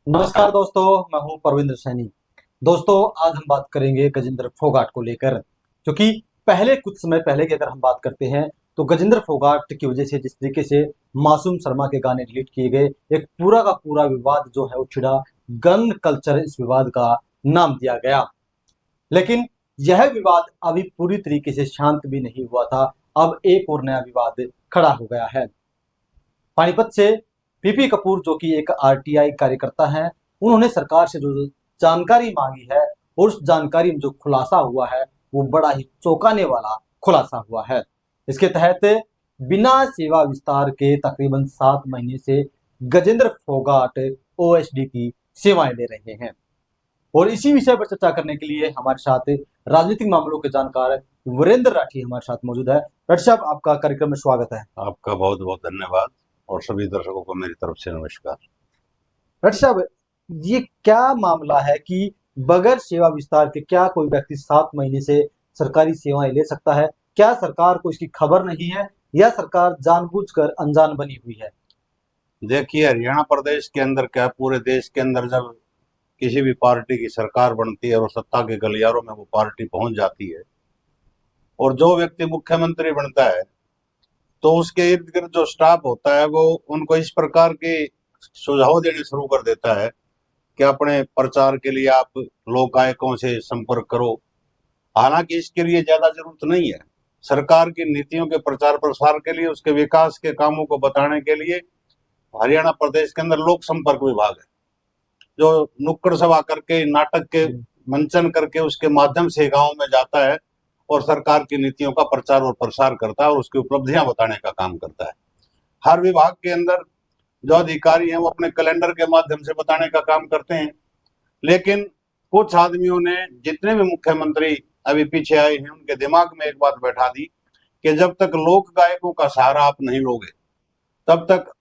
नमस्कार दोस्तों, मैं हूं परविंद्र सैनी। दोस्तों, आज हम बात करेंगे गजेंद्र फोगाट को लेकर, क्योंकि पहले कुछ समय पहले की अगर हम बात करते हैं तो गजेंद्र फोगाट की वजह से जिस तरीके से मासूम शर्मा के गाने डिलीट किए गए, एक पूरा का पूरा विवाद जो है वो छिड़ा। गन कल्चर इस विवाद का नाम दिया गया। लेकिन यह विवाद अभी पूरी तरीके से शांत भी नहीं हुआ था। अब एक और नया विवाद खड़ा हो गया है। पानीपत से पीपी कपूर, जो कि एक आरटीआई कार्यकर्ता हैं, उन्होंने सरकार से जो जानकारी मांगी है और उस जानकारी में जो खुलासा हुआ है वो बड़ा ही चौंकाने वाला खुलासा हुआ है। इसके तहत बिना सेवा विस्तार के तकरीबन 7 महीने से गजेंद्र फोगाट ओएसडी की सेवाएं ले रहे हैं। और इसी विषय पर चर्चा करने के लिए हमारे साथ राजनीतिक मामलों के जानकार वीरेंद्र राठी हमारे साथ मौजूद है। राठी साहब, आपका कार्यक्रम में स्वागत है। आपका बहुत बहुत धन्यवाद और सभी दर्शकों को मेरी तरफ से नमस्कार। राठी साहब, ये क्या मामला है कि बगैर सेवा विस्तार के क्या कोई व्यक्ति 7 महीने से सरकारी सेवाएं ले सकता है? क्या सरकार को इसकी खबर नहीं है या सरकार जानबूझकर अनजान बनी हुई है? देखिए, हरियाणा प्रदेश के अंदर क्या पूरे देश के अंदर जब किसी भी पार्टी की सरकार बनती है और सत्ता के गलियारों में वो पार्टी पहुंच जाती है और जो व्यक्ति मुख्यमंत्री बनता है तो उसके इर्द गिर्द जो स्टाफ होता है वो उनको इस प्रकार के सुझाव देने शुरू कर देता है कि अपने प्रचार के लिए आप लोकायुक्तों से संपर्क करो। हालांकि इसके लिए ज्यादा जरूरत नहीं है। सरकार की नीतियों के प्रचार प्रसार के लिए, उसके विकास के कामों को बताने के लिए हरियाणा प्रदेश के अंदर लोक संपर्क विभाग है, जो नुक्कड़ सभा करके, नाटक के मंचन करके उसके माध्यम से गांव में जाता है और सरकार की नीतियों का प्रचार और प्रसार करता है और उसकी उपलब्धियां बताने का काम करता है। हर विभाग के अंदर जो अधिकारी हैं वो अपने कैलेंडर के माध्यम से बताने का काम करते हैं। लेकिन कुछ आदमियों ने, जितने भी मुख्यमंत्री अभी पीछे आए हैं, उनके दिमाग में एक बात बैठा दी कि जब तक लोक गायकों का सहारा आप नहीं लोगे तब तक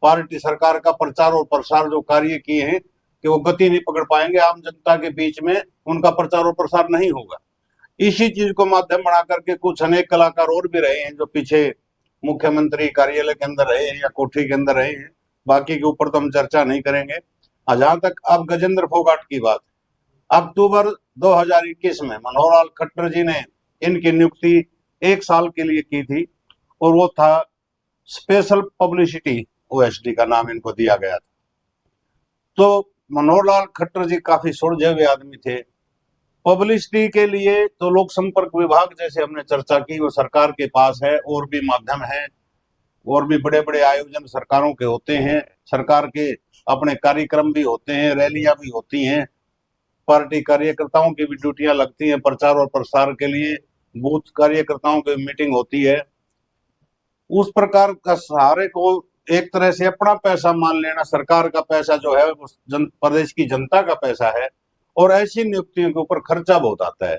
पार्टी सरकार का प्रचार और प्रसार जो कार्य किए हैं कि वो गति नहीं पकड़ पाएंगे, आम जनता के बीच में उनका प्रचार और प्रसार नहीं होगा। इसी चीज को माध्यम बना करके कुछ अनेक कलाकार और भी रहे हैं जो पीछे मुख्यमंत्री कार्यालय के अंदर रहे हैं या कोठी के अंदर रहे हैं। बाकी के ऊपर तो हम चर्चा नहीं करेंगे। जहां तक अब गजेंद्र फोगाट की बात, अक्टूबर 2021 में मनोहर लाल खट्टर जी ने इनकी नियुक्ति 1 साल के लिए की थी और वो था स्पेशल पब्लिसिटी ओएसडी का नाम इनको दिया गया था। तो मनोहर लाल खट्टर जी काफी सुलझे हुए आदमी थे। पब्लिसिटी के लिए तो लोक संपर्क विभाग, जैसे हमने चर्चा की, वो सरकार के पास है। और भी माध्यम है, और भी बड़े बड़े आयोजन सरकारों के होते हैं, सरकार के अपने कार्यक्रम भी होते हैं, रैलियां भी होती हैं, पार्टी कार्यकर्ताओं की भी ड्यूटियां लगती हैं प्रचार और प्रसार के लिए, बूथ कार्यकर्ताओं की मीटिंग होती है। उस प्रकार का सहारे को एक तरह से अपना पैसा मान लेना, सरकार का पैसा जो है वो प्रदेश की जनता का पैसा है और ऐसी नियुक्तियों के ऊपर खर्चा बहुत आता है।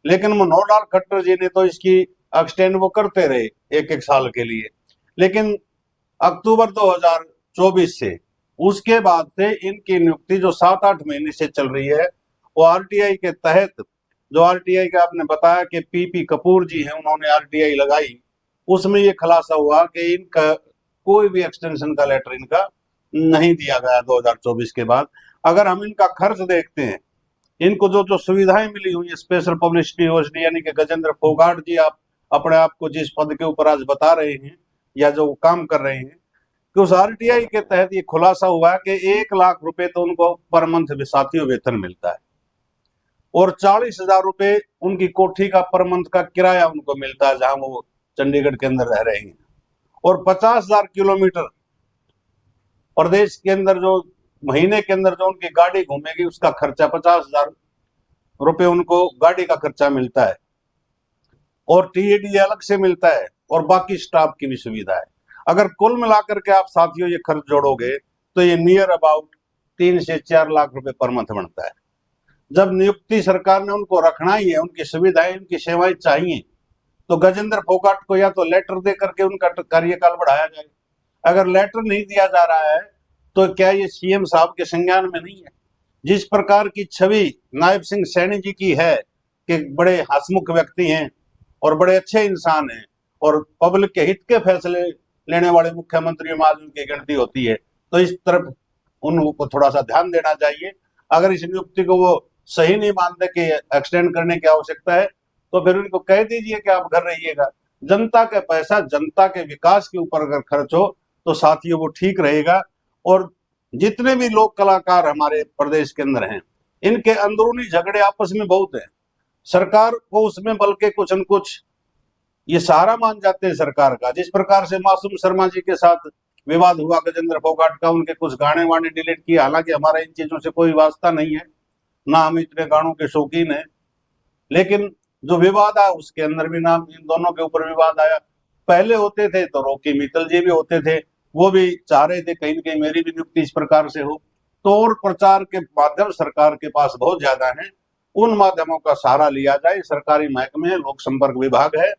लेकिन मनोहर लाल खट्टर जी ने तो इसकी एक्सटेंड वो करते रहे 1-1 साल के लिए। लेकिन अक्टूबर 2024 से, उसके बाद से इनकी नियुक्ति जो 7-8 महीने से चल रही है वो आरटीआई के तहत, जो आरटीआई का आपने बताया कि पीपी कपूर जी हैं, उन्होंने आरटीआई लगाई, उसमें ये खुलासा हुआ कि इनका कोई भी एक्सटेंशन का लेटर इनका नहीं दिया गया 2024 के बाद। अगर हम इनका खर्च देखते हैं, इनको जो जो सुविधाएं मिली हुई है स्पेशल पब्लिसिटी ओएसडी, यानी कि गजेंद्र फोगाट जी आप अपने आप को जिस पद के ऊपर आज बता रहे हैं या जो काम कर रहे हैं, कि उस आरटीआई के तहत ये खुलासा हुआ कि 1 लाख रुपए तो उनको पर मंथ साथियों वेतन मिलता है और 40,000 रुपए उनकी कोठी का पर मंथ का किराया उनको मिलता है जहां वो चंडीगढ़ के अंदर रह रहे हैं। और 50,000 किलोमीटर प्रदेश के अंदर जो महीने के अंदर जो उनकी गाड़ी घूमेगी उसका खर्चा 50,000 रुपए उनको गाड़ी का खर्चा मिलता है और टीएडी अलग से मिलता है और बाकी स्टाफ की भी सुविधा है। अगर कुल मिलाकर के आप साथियों ये खर्च जोड़ोगे तो ये नियर अबाउट 3 से 4 लाख रुपए पर मंथ बनता है। जब नियुक्ति सरकार ने उनको रखना ही है, उनकी सुविधाएं, उनकी सेवाएं चाहिए, तो गजेंद्र फोगाट को या तो लेटर दे करके उनका कार्यकाल बढ़ाया जाए। अगर लेटर नहीं दिया जा रहा है तो क्या ये सीएम साहब के संज्ञान में नहीं है? जिस प्रकार की छवि नायब सिंह सैनी जी की है कि बड़े हंसमुख व्यक्ति हैं और बड़े अच्छे इंसान हैं और पब्लिक के हित के फैसले लेने वाले मुख्यमंत्री में आज उनकी गिनती होती है, तो इस तरफ उनको थोड़ा सा ध्यान देना चाहिए। अगर इस नियुक्ति को वो सही नहीं मानते कि एक्सटेंड करने की आवश्यकता है, तो फिर उनको कह दीजिए कि आप घर रहिएगा। जनता का पैसा जनता के विकास के ऊपर अगर खर्च हो तो साथियों वो ठीक रहेगा। और जितने भी लोक कलाकार हमारे प्रदेश के अंदर हैं, इनके अंदरूनी झगड़े आपस में बहुत हैं। सरकार को उसमें बल्कि कुछ न कुछ ये सहारा मान जाते हैं सरकार का। जिस प्रकार से मासूम शर्मा जी के साथ विवाद हुआ गजेंद्र फोगाट का, उनके कुछ गाने वाने डिलीट किए, हालांकि हमारा इन चीजों से कोई वास्ता नहीं है, ना हम इतने गानों के शौकीन हैं, लेकिन जो विवाद आया उसके अंदर भी नाम इन दोनों के ऊपर विवाद आया। पहले होते थे तो रॉकी मित्तल जी भी होते थे, वो भी चाह रहे थे कहीं न कहीं मेरी भी नियुक्ति इस प्रकार से हो। तो और प्रचार के माध्यम सरकार के पास बहुत ज्यादा है, उन माध्यमों का सहारा लिया जाए। सरकारी महकमे लोक संपर्क विभाग है,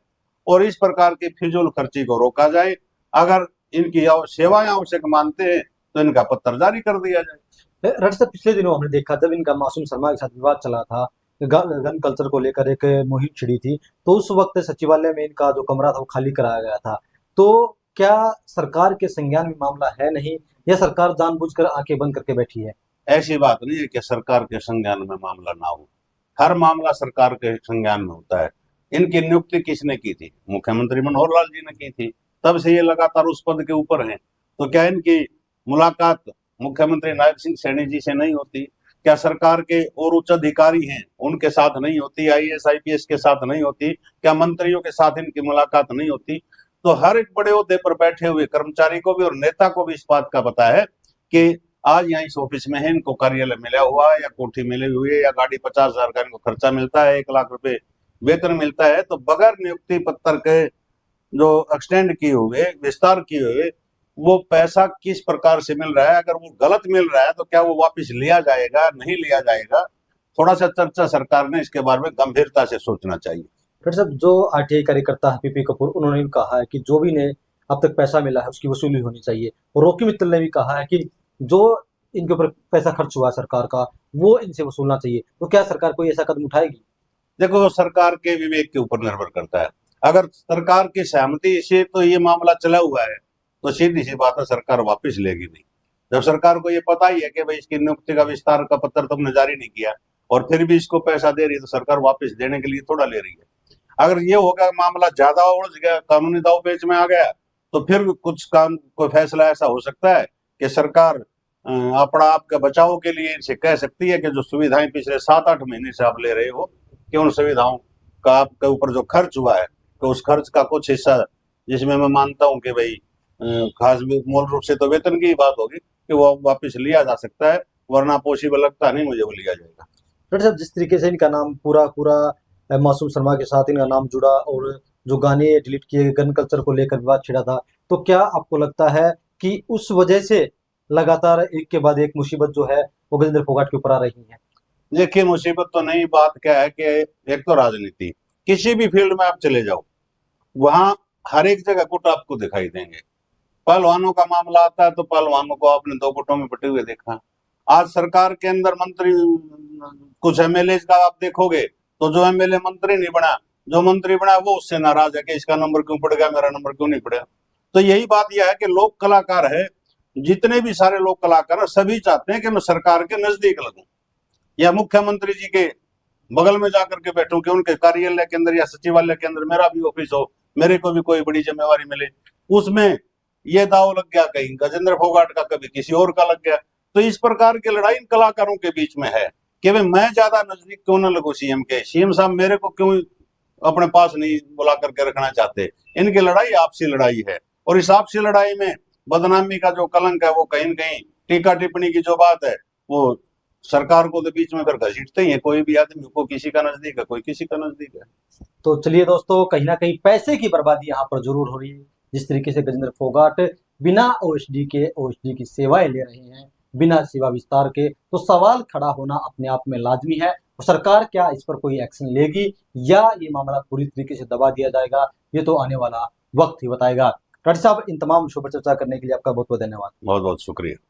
और इस प्रकार की फिजूल खर्ची को रोका जाए। अगर इनकी सेवाएं आवश्यक मानते हैं तो इनका पत्र जारी कर दिया जाए। रट साहब, पिछले दिनों हमने देखा जब इनका मासूम शर्मा के साथ विवाद चला था, गन कल्चर को लेकर एक मुहिम छिड़ी थी, तो उस वक्त सचिवालय में इनका जो कमरा था वो खाली कराया गया था। तो क्या सरकार के संज्ञान में मामला है नहीं, या सरकार जानबूझकर आंखें बंद करके बैठी है? ऐसी बात नहीं है कि सरकार के संज्ञान में मामला ना हो, हर मामला सरकार के संज्ञान में होता है। इनकी नियुक्ति किसने की थी? मुख्यमंत्री मनोहर लाल जी ने की थी, तब से ये लगातार उस पद के ऊपर हैं। तो क्या इनकी मुलाकात मुख्यमंत्री नायब सिंह सैनी जी से नहीं होती? क्या सरकार के और उच्च अधिकारी हैं उनके साथ नहीं होती? IAS IPS के साथ नहीं होती? क्या मंत्रियों के साथ इनकी मुलाकात नहीं होती? तो हर एक बड़े ओहदे पर बैठे हुए कर्मचारी को भी और नेता को भी इस बात का पता है कि आज यहाँ इस ऑफिस में है, इनको कार्यालय मिला हुआ है, या कोठी मिली हुई है, या गाड़ी 50,000 का इनको खर्चा मिलता है, 1 लाख रुपए वेतन मिलता है। तो बगैर नियुक्ति पत्र के जो एक्सटेंड किए हुए, विस्तार किए हुए, वो पैसा किस प्रकार से मिल रहा है, अगर वो गलत मिल रहा है तो क्या वो वापस लिया जाएगा, नहीं लिया जाएगा? थोड़ा सा चर्चा सरकार ने इसके बारे में गंभीरता से सोचना चाहिए। डॉक्टर साहब, जो RTI कार्यकर्ता है PP कपूर, उन्होंने भी कहा है कि जो भी ने अब तक पैसा मिला है उसकी वसूली होनी चाहिए। और रॉकी मित्तल ने भी कहा है कि जो इनके ऊपर पैसा खर्च हुआ है सरकार का, वो इनसे वसूलना चाहिए। तो क्या सरकार कोई ऐसा कदम उठाएगी? देखो, सरकार के विवेक के ऊपर निर्भर करता है। अगर सरकार की सहमति से तो ये मामला चला हुआ है, तो सीधी सी बात है सरकार वापस लेगी नहीं। जब सरकार को ये पता ही है कि भाई इसकी नियुक्ति का विस्तार का पत्र तुमने जारी नहीं किया और फिर भी इसको पैसा दे रही है, तो सरकार वापस देने के लिए थोड़ा ले रही है। अगर ये होगा मामला ज्यादा उलझ गया, कानूनी दावपेच में आ गया, तो फिर कुछ काम कोई फैसला ऐसा हो सकता है कि सरकार अपना आपके बचाव के लिए इनसे कह सकती है कि जो सुविधाएं पिछले 7-8 महीने से आप ले रहे हो, कि उन सुविधाओं का आपके ऊपर जो खर्च हुआ है, तो उस खर्च का कुछ हिस्सा, जिसमें मैं मानता हूं कि भाई खास मूल रूप से तो वेतन की ही बात होगी, कि वो वापस लिया जा सकता है, वरना पॉसिबल लगता नहीं मुझे वो लिया जाएगा। डॉक्टर साहब, जिस तरीके से इनका नाम पूरा मासूम शर्मा के साथ इनका नाम जुड़ा, और जो गाने डिलीट किए गए, गन कल्चर को लेकर विवाद छिड़ा था, तो क्या आपको लगता है कि उस वजह से लगातार एक के बाद एक मुसीबत जो है वो गजेंद्र फोगाट के ऊपर आ रही है? देखिए, मुसीबत तो नहीं, बात क्या है कि एक तो राजनीति, किसी भी फील्ड में आप चले जाओ, वहां हर एक जगह गुट आपको दिखाई देंगे। पहलवानों का मामला आता है तो पहलवानों को आपने 2 गुटों में बटे हुए देखा। आज सरकार के अंदर मंत्री, कुछ MLA का आप देखोगे तो जो MLA मंत्री नहीं बना, जो मंत्री बना वो उससे नाराज है कि इसका नंबर क्यों पड़ गया, मेरा नंबर क्यों नहीं पड़ा। तो यही बात यह है कि लोक कलाकार है, जितने भी सारे लोक कलाकार है, सभी चाहते हैं कि मैं सरकार के नजदीक लगूं, या मुख्यमंत्री जी के बगल में जाकर के बैठूं, कि उनके कार्यालय के अंदर या सचिवालय के अंदर मेरा भी ऑफिस हो, मेरे को भी कोई बड़ी जिम्मेवारी मिले। उसमें ये दाव लग गया कहीं गजेंद्र फोगाट का, कभी किसी और का लग गया। तो इस प्रकार की लड़ाई इन कलाकारों के बीच में है कि भाई मैं ज्यादा नजदीक क्यों न लगूं सीएम के, सीएम साहब मेरे को क्यों अपने पास नहीं बुला करके रखना चाहते। इनकी लड़ाई आपसी लड़ाई है, और इस आपसी लड़ाई में बदनामी का जो कलंक है, वो कहीं न कहीं टीका टिप्पणी की जो बात है, वो सरकार को तो बीच में फिर घसीटते ही है। कोई भी आदमी को किसी का नजदीक है, कोई किसी का नजदीक है। तो चलिए दोस्तों, कहीं ना कहीं पैसे की बर्बादी यहाँ पर जरूर हो रही है। जिस तरीके से गजेंद्र फोगाट बिना OSD की सेवाएं ले रहे हैं, बिना सेवा विस्तार के, तो सवाल खड़ा होना अपने आप में लाजमी है। और सरकार क्या इस पर कोई एक्शन लेगी, या ये मामला पूरी तरीके से दबा दिया जाएगा, ये तो आने वाला वक्त ही बताएगा। डॉक्टर साहब, इन तमाम विषयों पर चर्चा करने के लिए आपका बहुत बहुत धन्यवाद। बहुत बहुत शुक्रिया।